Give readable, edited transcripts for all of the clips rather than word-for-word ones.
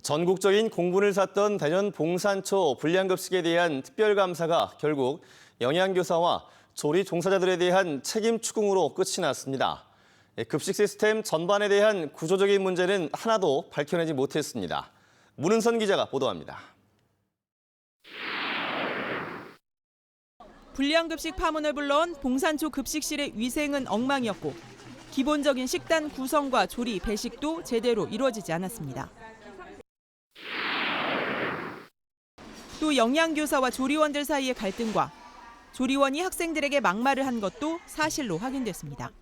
전국적인 공분을 샀던 대전 봉산초 불량급식에 대한 특별감사가 결국 영양교사와 조리 종사자들에 대한 책임 추궁으로 끝이 났습니다. 급식 시스템 전반에 대한 구조적인 문제는 하나도 밝혀내지 못했습니다. 문은선 기자가 보도합니다. 불량급식 파문을 불러온 봉산초 급식실의 위생은 엉망이었고 기본적인 식단 구성과 조리, 배식도 제대로 이루어지지 않았습니다. 또 영양교사와 조리원들 사이의 갈등과 조리원이 학생들에게 막말을 한 것도 사실로 확인됐습니다.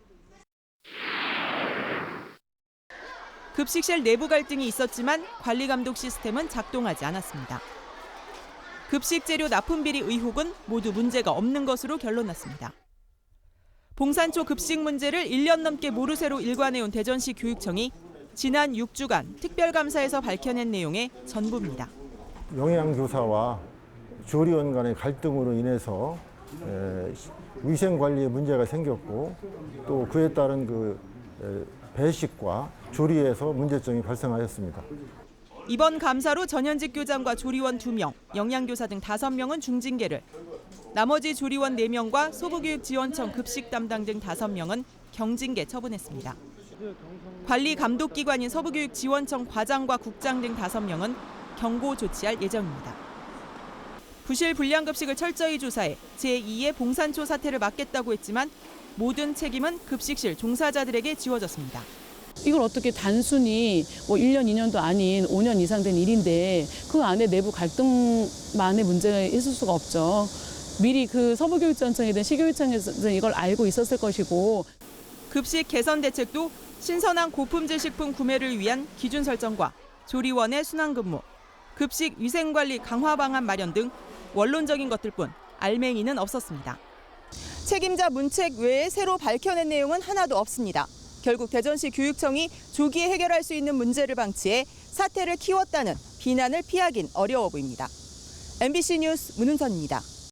급식실 내부 갈등이 있었지만 관리 감독 시스템은 작동하지 않았습니다. 급식 재료 납품 비리 의혹은 모두 문제가 없는 것으로 결론났습니다. 봉산초 급식 문제를 1년 넘게 모르쇠로 일관해온 대전시 교육청이 지난 6주간 특별감사에서 밝혀낸 내용의 전부입니다. 영양교사와 조리원 간의 갈등으로 인해서 위생관리에 문제가 생겼고 또 그에 따른 배식과 조리에서 문제점이 발생하였습니다. 이번 감사로 전현직 교장과 조리원 2명, 영양교사 등 5명은 중징계를, 나머지 조리원 4명과 소부교육지원청 급식 담당 등 5명은 경징계 처분했습니다. 관리 감독기관인 서부교육지원청 과장과 국장 등 5명은 경고 조치할 예정입니다. 부실 불량급식을 철저히 조사해 제2의 봉산초 사태를 막겠다고 했지만 모든 책임은 급식실 종사자들에게 지워졌습니다. 이걸 어떻게 단순히 1년, 2년도 아닌 5년 이상 된 일인데 그 안에 내부 갈등만의 문제가 있을 수가 없죠. 미리 그 서부교육지원청이든 시교육청에서는 이걸 알고 있었을 것이고. 급식 개선 대책도 신선한 고품질 식품 구매를 위한 기준 설정과 조리원의 순환근무, 급식 위생관리 강화 방안 마련 등 원론적인 것들뿐 알맹이는 없었습니다. 책임자 문책 외에 새로 밝혀낸 내용은 하나도 없습니다. 결국 대전시 교육청이 조기에 해결할 수 있는 문제를 방치해 사태를 키웠다는 비난을 피하긴 어려워 보입니다. MBC 뉴스 문은선입니다.